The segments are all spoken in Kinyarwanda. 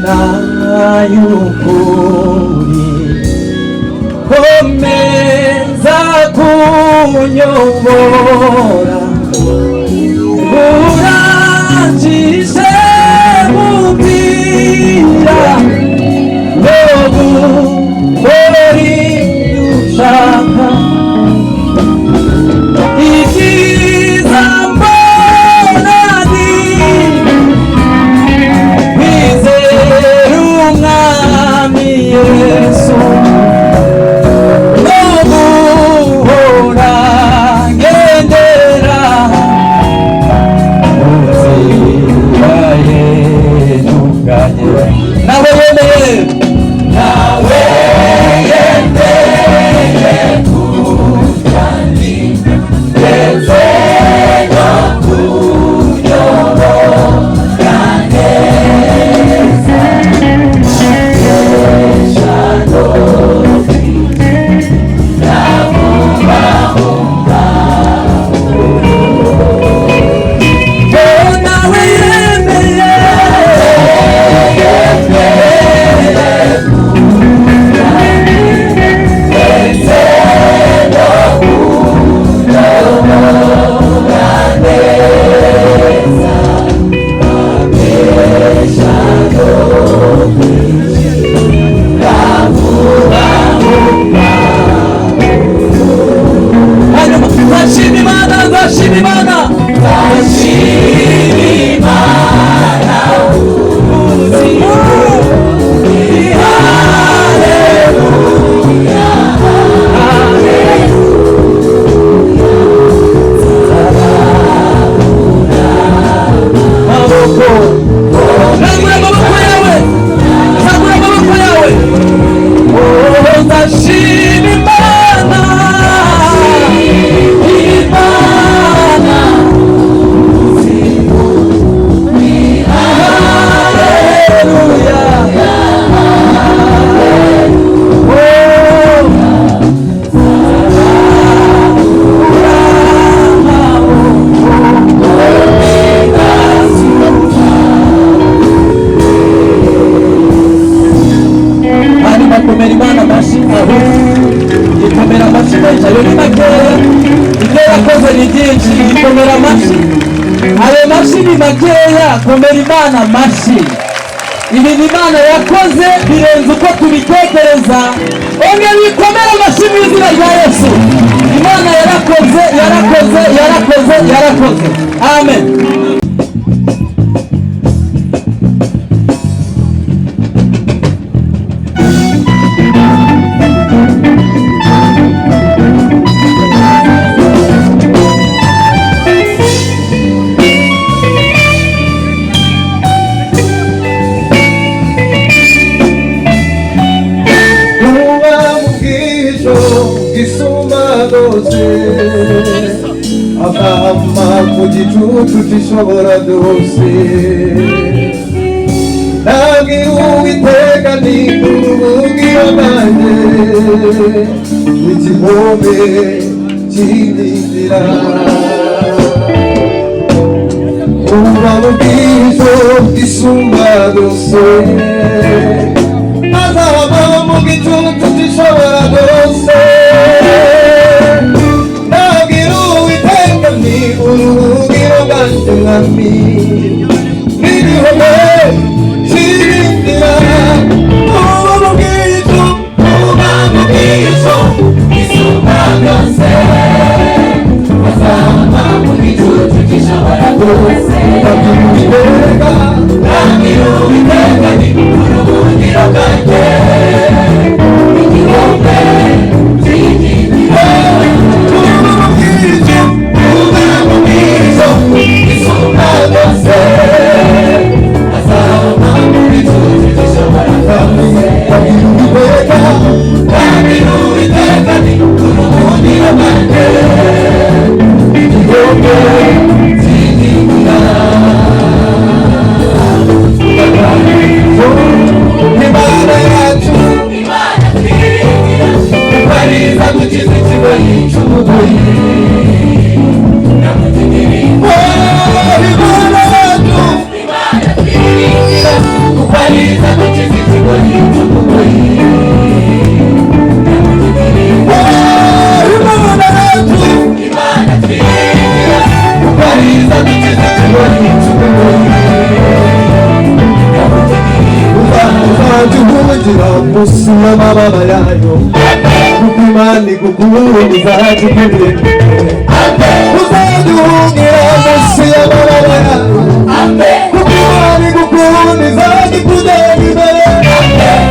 Imana y'ukuri komeza kunyobora urangishe mubwira noburi ushaka ikiza mbona ni kwizera umwami Yesu noguhora ngendera mu nzira yetunganye nawe yemeye komera Imana amashyi. Ibintu Imana yakoze birenze uko tubitekereza. Ongera bikomera amashyi mu izina rya Yesu. Imana yarakoze. Amen. Akama kujichuchu tishobora dose Nagiru iteka nikurugira nanje Nitihome chindira Uba mugisho kisumba dose Akama mugichuchu tishobora dose Urugiro ganje ngami Nidihome chindira Uba mugisho Isumba dose Azama mugichuchu kishobora dose Nagiru iteka ni urugiro ganje Nidihome chindira Kukwaliza munsi y'amababa yayo kuko Imana igukunda izakugirira uzaduhungira munsi y'amababa yayo kuko Imana igukunda izakugirira imbere igitero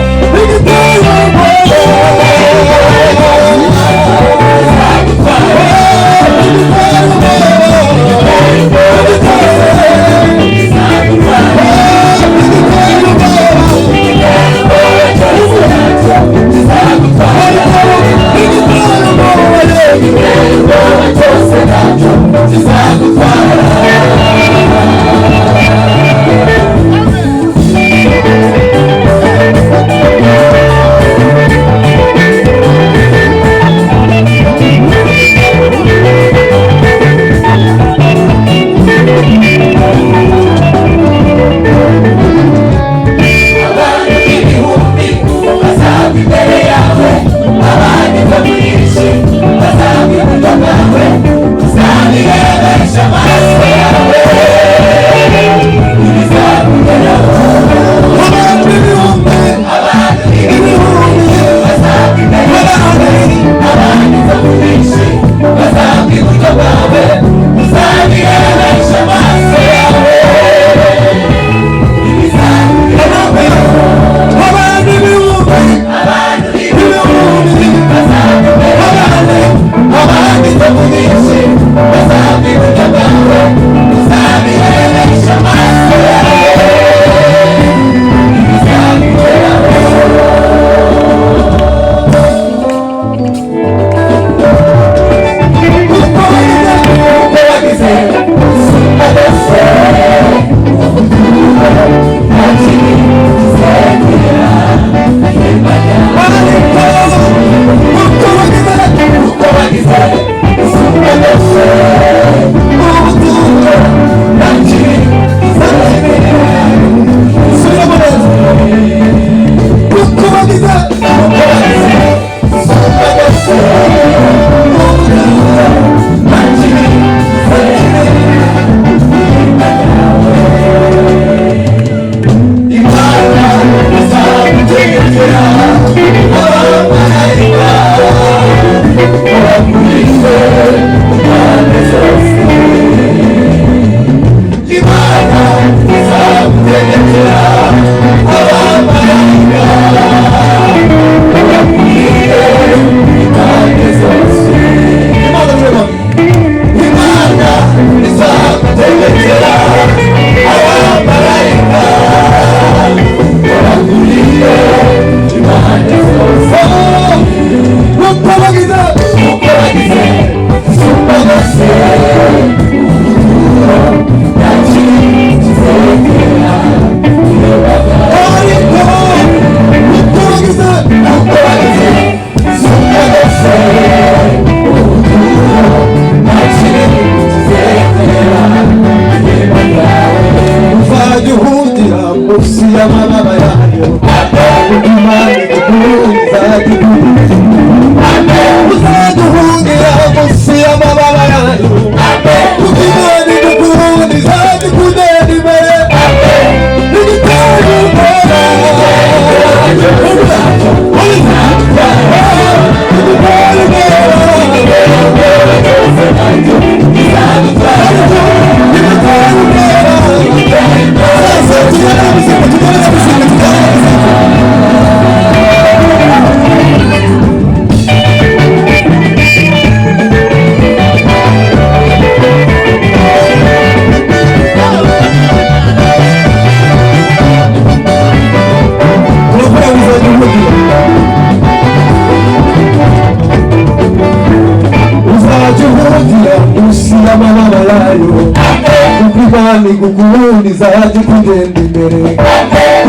igukunda izakugenda imbere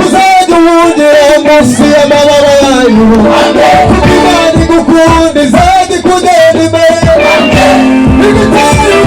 uzaduhungira munsi y'amababa yayo kuko Imana igukunda izakugenda imbere igitero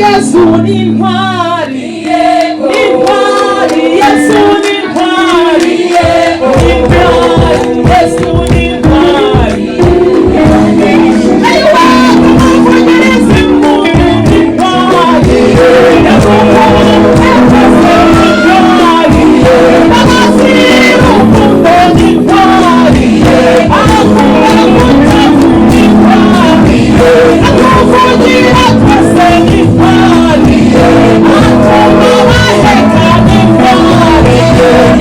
Yesu ni intwari, intwari, Yesu ni intwari, intwari, Yesu ni intwari. Ayiwa kumuvugiriza impundu intwari, intwari, abazira urukundo intwari, abakura kutavu intwari, akuvugira twese intwari, atuma baheka intwari,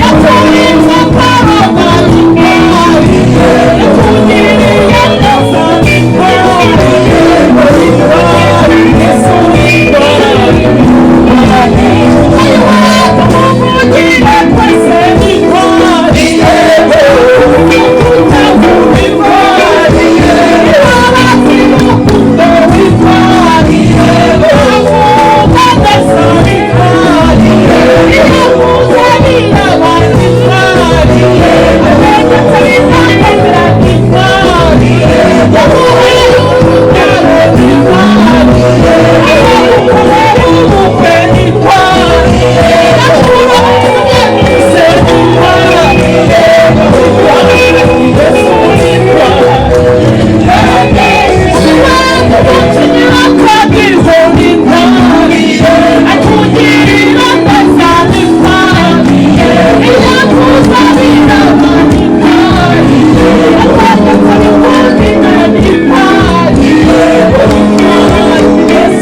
yaturinze akaroga intwari, yatugiriye neza intwari, intwari, Yesu intwari. Ayiwa kumuvugire twese intwari, kutavu intwari, abazira urukundo intwari, avuga neza intwari, yamuzanira abantu intwari, ategetse bizakemera intwari, yamuhaye urubyaro intwari, amukorera ubukwe intwari, yamuhaye byose intwari, Yesu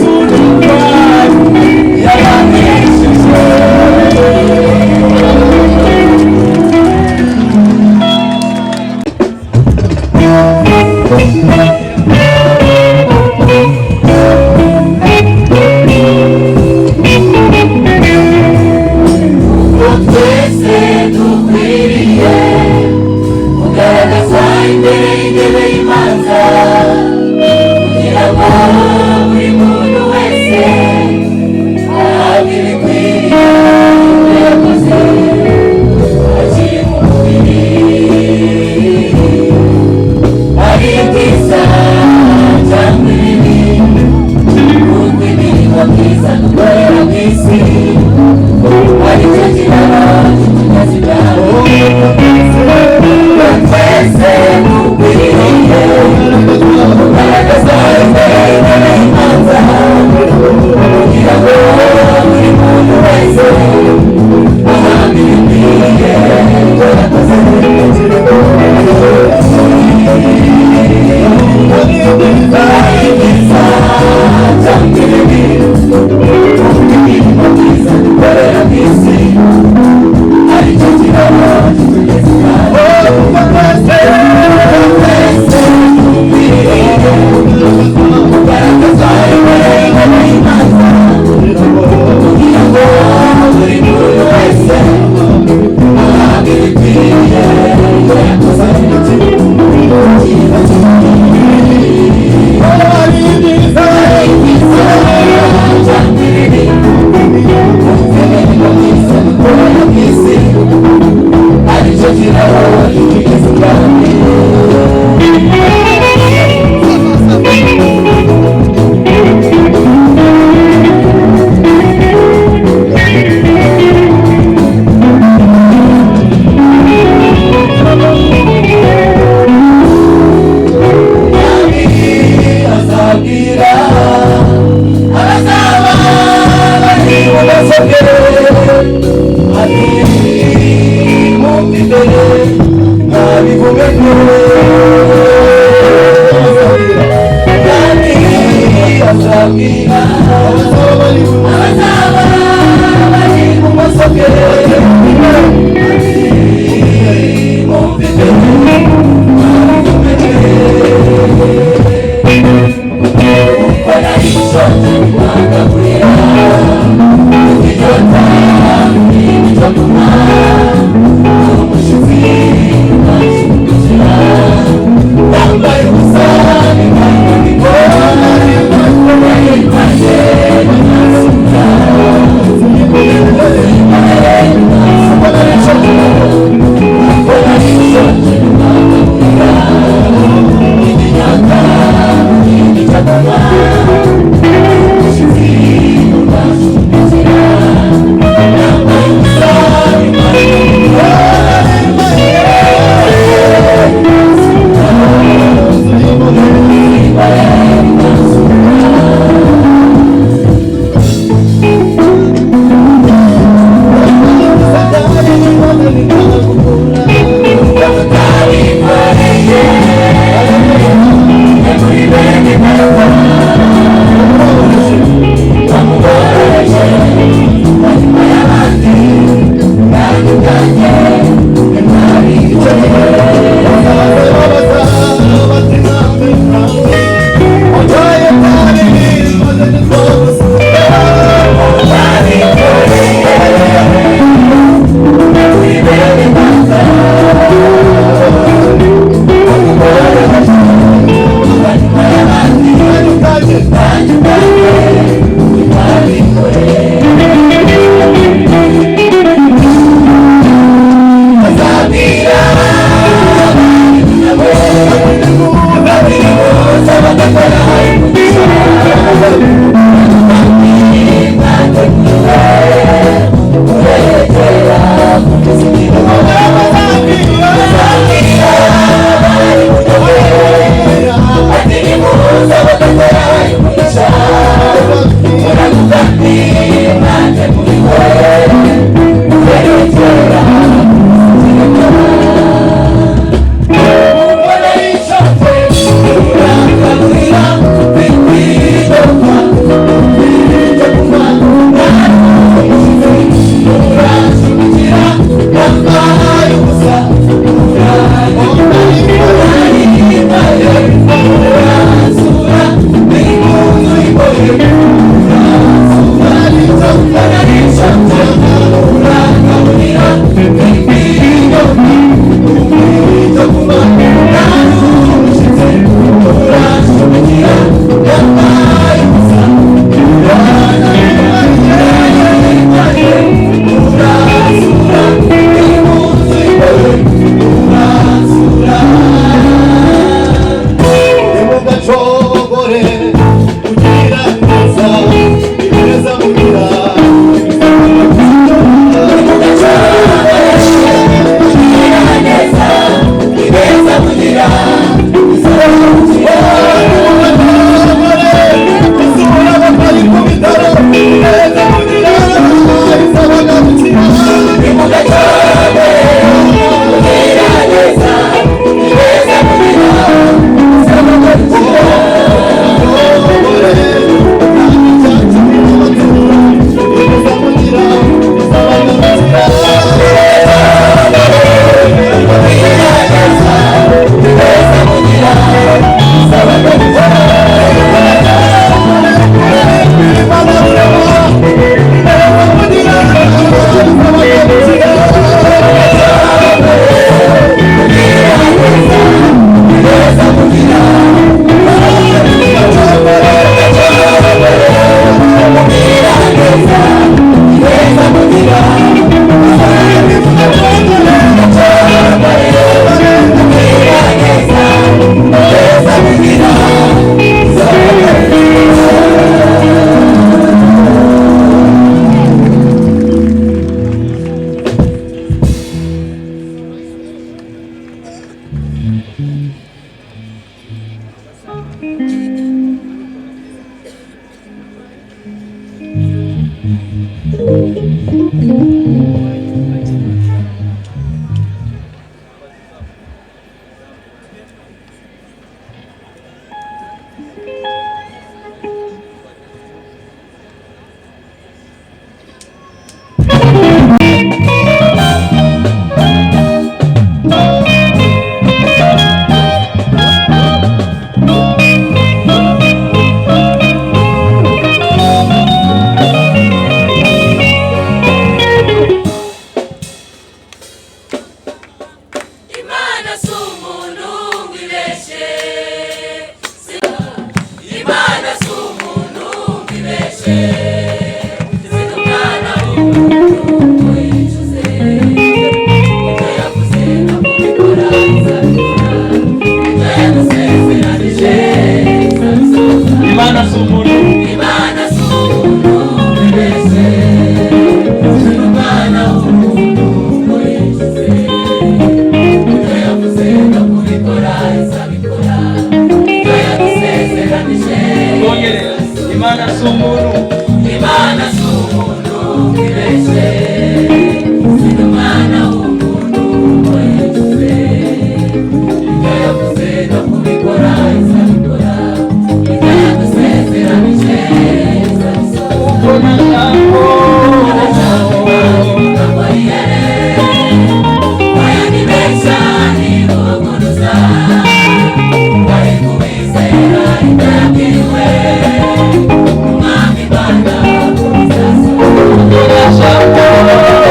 Shall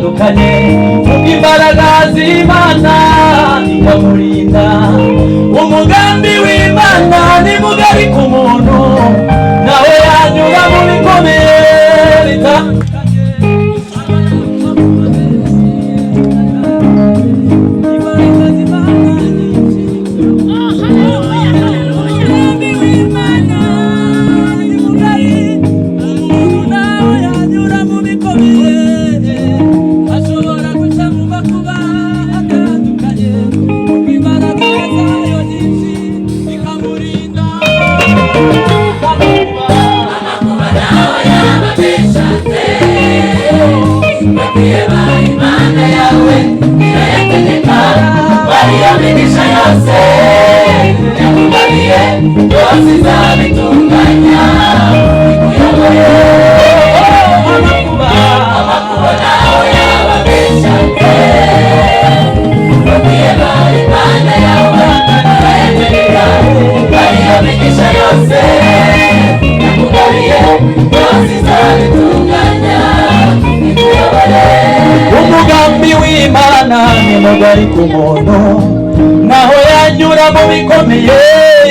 atandukanye, kubw'imbaraga z'Imana ikamurinda. Umugambi w'Imana ni mugari ku muntu, nawe yanyura mu bikomeye bitandukanye. Umugambi w'Imana ni mugari ku muntu, naho yanyura mu bikomeye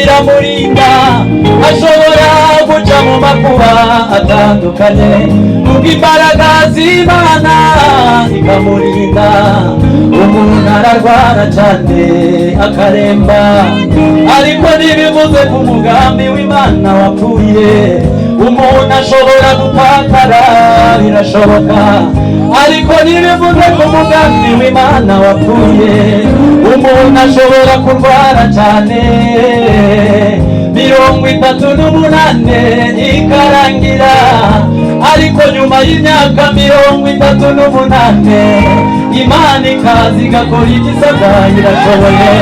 iramurinda. Ashobora guca mu makuba atandukanye, kubw'imbaraga z'Imana ikamurinda. Umuntu ararwara cyane akaremba, ariko ntibivuze ku mugambi w'Imana wapfuye. Umuntu ashobora gutakara, birashoboka, ariko ntibivuze ku mugambi w'Imana wapfuye. Umuntu ashobora kurwara cyane 38 ikarangira, ariko nyuma y'imyaka 38 Imana ikaza igakora igisabwa, irashoboye.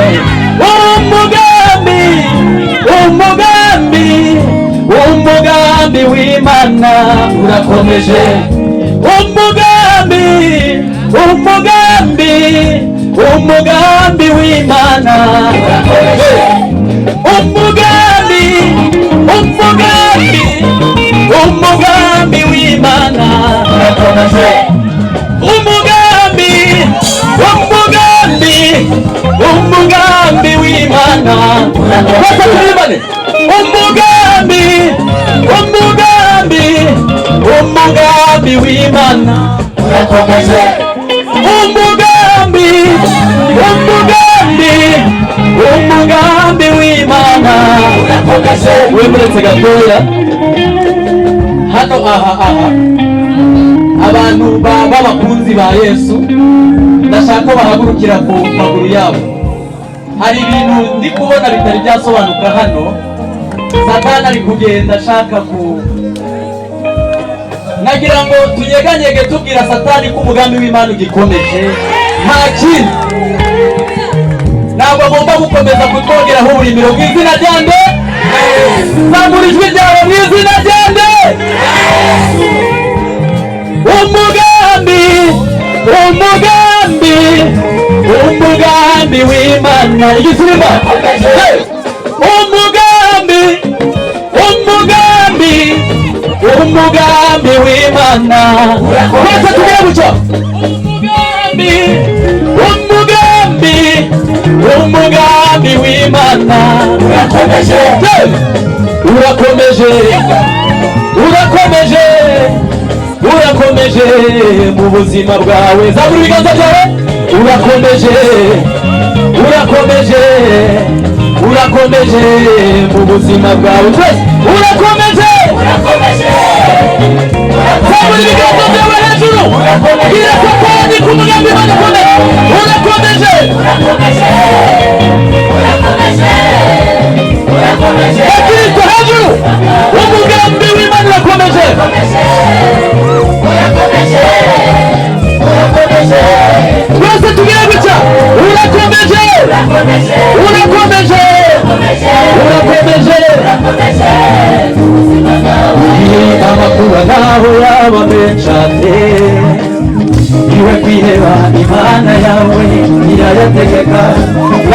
Umugambi w'Imana urakomeje. Umugambi w'Imana urakomeje. Umugambi w'Imana urakomeje. Umugambi w'Imana urakomeje. Umugambi w'Imana urakomeje. Umugambi w'Imana urakomeje. Wemuretse gatoya hano abantu b'abakunzi ba Yesu, ndashaka bahagurukira ku maguru yabo. Hari ibintu ndi kubona bitari byasobanuka hano. Satani ari kugenda ashaka nagira ngo tunyeganyege tubwira Satani ko umugambi w'Imana ugikomeje. Nta kintu, ntabwo agomba gukomeza kutwongeraho uburimiro mu izina rya nde. Zamura ijwi ryawe mu izina rya nde. Umugambi w'Imana igisiriba. Umugambi w'Imana urakomeje. Tugere guca. Umugambi w'Imana urakomeje. Urakomeje mu buzima bwawe. Zamura ibiganza byawe. Urakomeje mu buzima bwawe. Urakomeje. Zamura ibiganza byawe hejuru. Bwira Satani ko umugambi w'Imana ukomeje. Kristo hejuru. Umugambi w'Imana urakomeje. Twese tugire gutya. Urakomeje. Amakuba naho yaba menshi ate, iwe kwiheba Imana yawe irayategeka.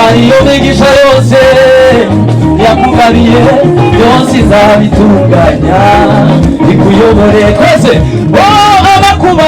Ariyo migisha yose yakugabiye, yose izabitunganya ikuyobore. Twese amakuba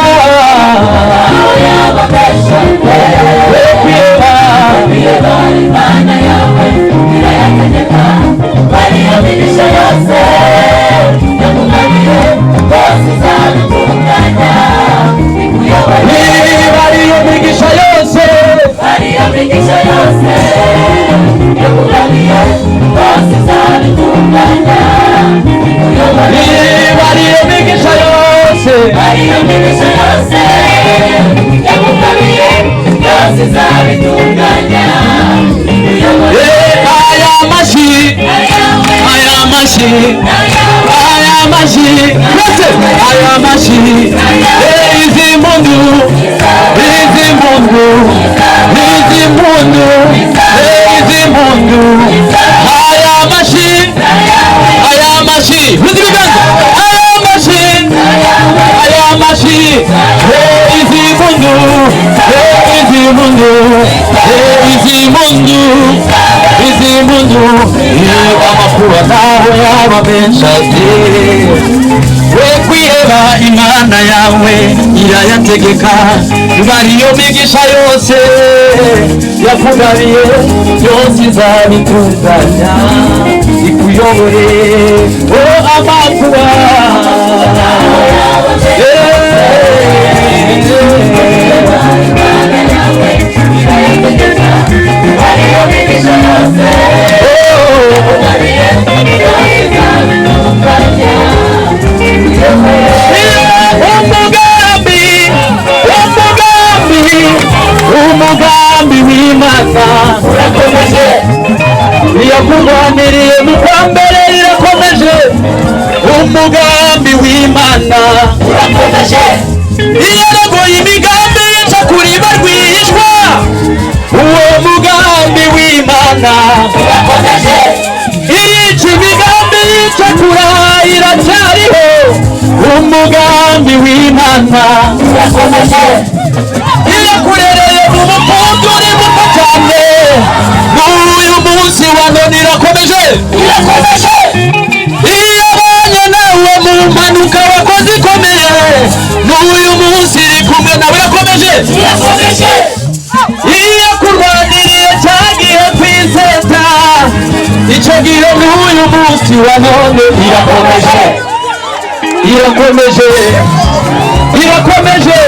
Imana yawe irayategeka bariyo migisha yose yakugabiye yose izabitunganya ikuyobore amakuba umugambi w'Imana urakomeje yakurwaniriye mu kwambere irakomeje umugambi w'Imana urakomeje yaragoye imigambi yica kuri barwishwa uwo mugambi w'Imana urakomeje yica imigambi yica kura iracyariho umugambi w'Imana urakomeje irakurereye mu mukunzi uri muto cyane n'uyu munsi wa none irakomeje iyo abanye nawe mu mpanuka wakoze ikomeye n'uyu munsi iri kumwe nawe irakomeje iyo kurwaniriye cyagiye kwiseta icyo gihe n'uyu munsi wa none irakomeje irakomeje irakomeje